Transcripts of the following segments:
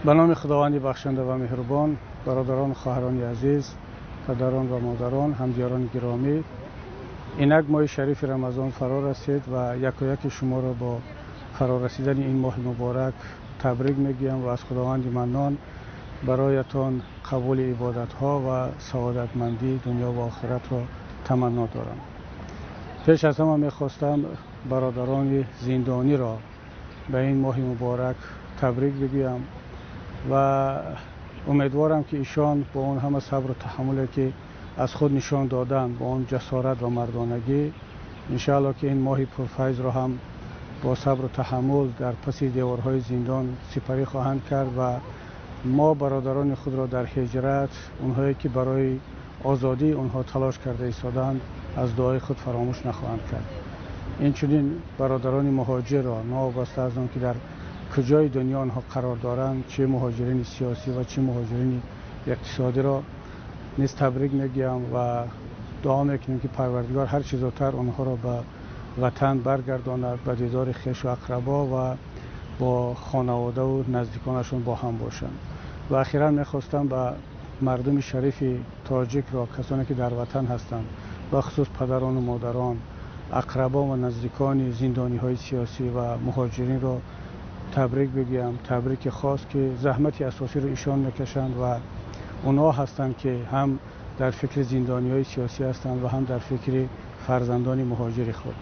به نام خداوند بخشنده و مهربان، برادران و خواهران عزیز، پدران و مادران، همدیاران گرامی، اینک ماه شریف رمضان فرا رسید و یک شما را با فرا رسیدن این ماه مبارک تبریک میگویم و از خداوند منان برایتان قبول عبادت ها و سعادتمندی دنیا و آخرت را تمنا دارم. پیش از همه میخواستم برادران زندانی را به این ماه مبارک تبریک بگویم و امیدوارم که ایشان با اون همه صبر و تحملی که از خود نشان دادن، با اون جسارت و مردانگی، انشاءالله که این ماه پرفیض را هم با صبر و تحمل در پس دیوارهای زندان سپری خواهند کرد و ما برادران خود را در هجرت، اونهایی که برای آزادی اونها تلاش کرده ایستادند، از دعای خود فراموش نخواهند کرد. این چنین برادران مهاجر را ناوابسته از آن که در کجای دنیا آنها قرار دارند، چه مهاجرین سیاسی و چه مهاجرین اقتصادی را نیز تبریک میگویم و دعا میکنیم که پروردگار هر چه زودتر آنها را به وطن برگرداند، به دیدار خویش و اقربا و با خانواده و نزدیکانشون با هم باشند. و اخیراً میخواستم به مردم شریف تاجیک را، کسانی که در وطن هستند، به خصوص پدران و مادران، اقربا و نزدیکان زندانی های سیاسی و مهاجرین را تبریک بگویم. تبریک خاص که زحمت اساسی را ایشان میکشند و اونها هستند که هم در فکر زندانی های سیاسی هستند و هم در فکر فرزندان مهاجر خود.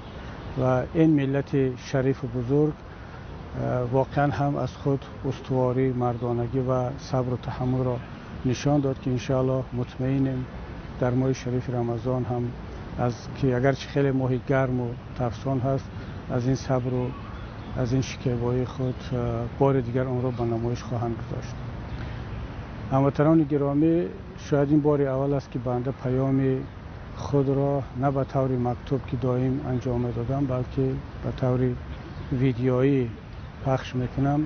و این ملت شریف و بزرگ واقعا هم از خود استواری، مردانگی و صبر و تحمل را نشان داد که انشاءالله مطمئنیم در ماه شریف رمضان هم، از که اگرچه خیلی ماه گرم و تفسان هست، از این صبر و از این شکیبایی خود بار دیگر آن را به نمایش خواهند گذاشت. هموطنان گرامی، شاید این بار اول است که بنده پیام خود را نه به طور مکتوب که دائم انجام دادم، بلکه به طور ویدیویی پخش میکنم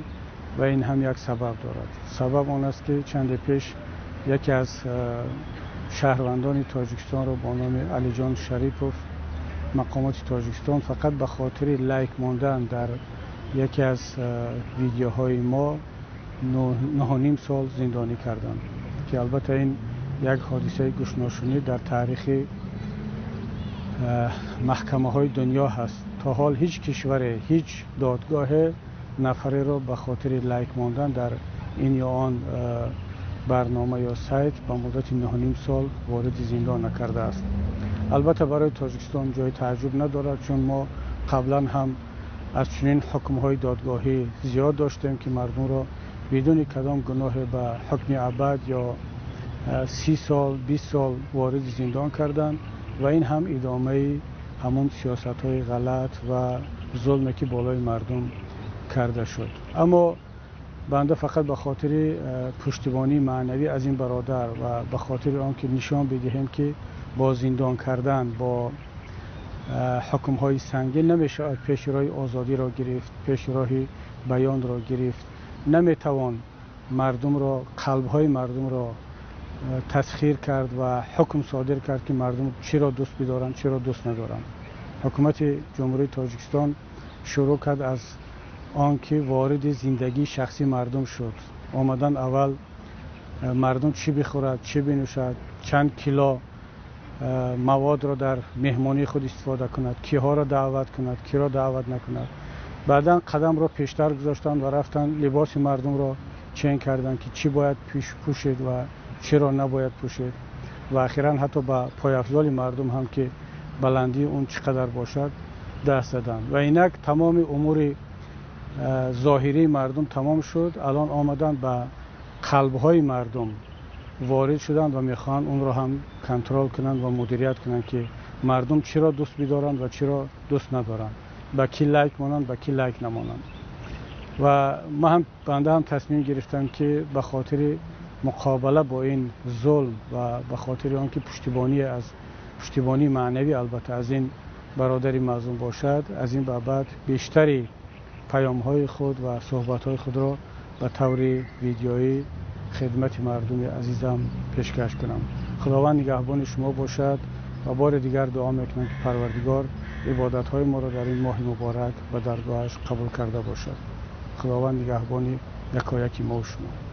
و این هم یک سبب دارد. سبب آن است که چند پیش یکی از شهروندان تاجیکستان را با نام علی جان شریپوف، مقامات تاجیکستان، فقط به خاطر لایک ماندن در یکی از ویدیوهای ما 9.5 سال زندانی کردند که البته این یک حادثه گوشناشونی در تاریخ محکمه های دنیا هست. تا حال هیچ کشور، هیچ دادگاه نفری را به خاطر لایک ماندن در این یا آن برنامه یا سایت به مدت 9.5 سال وارد زندان نکرده است. البته برای تاجیکستان جای تعجب ندارد، چون ما قبلا هم از چنین حکم‌های دادگاهی زیاد داشتیم که مردم را بدون کدام گناه به حکم ابد یا 30 سال 20 سال وارد زندان کردند و این هم ادامه همون سیاست‌های غلط و ظلمی که بالای مردم کرده شد. اما بنده فقط به خاطر پشتیبانی معنوی از این برادر و به خاطر آنکه نشان بدهیم که با زندان کردن، با حکم‌های سنگین نمیشه پیش راه آزادی را گرفت، پیش راه بیان را گرفت. نمیتوان مردم را، قلب‌های مردم را تسخیر کرد و حکم صادر کرد که مردم چرا دوست بدارند، چرا دوست ندارند. حکومت جمهوری تاجیکستان شروع کرد از آنکه وارد زندگی شخصی مردم شد. آمدن اول مردم چی بخورد، چی بنوشد، چند کیلو مواد را در مهمانی خود استفاده کند، کیها را دعوت کند، کی را دعوت نکند. بعدا قدم را پیشتر گذاشتند و رفتن لباس مردم را چین کردند که چی باید پوشید و چی را نباید پوشید و اخیراً حتی با پایافزال مردم هم که بلندی اون چقدر باشد دست دادند و اینک تمام امور ظاهری مردم تمام شد. الان آمدن به قلب‌های مردم وارد شدند و میخوان اون را هم کنترل کنند و مدیریت کنند که مردم چرا دوست بدارند و چرا دوست ندارند، با کی لایک مانند، با کی لایک نمانند. و بنده هم تصمیم گرفتم که به خاطر مقابله با این ظلم و به خاطر آنکه پشتیبانی معنوی البته از این برادر مظلوم باشد، از این بابت بیشتری پیام‌های خود و صحبت‌های خود را به طور ویدیویی خدمت مردم عزیزم پیشکش کنم. خداوند نگهبان شما باشد و بار دیگر دعا میکنم که پروردگار عبادت‌های ما را در این ماه مبارک به درگاهش قبول کرده باشد. خداوند نگهبان یکایک ما و شما.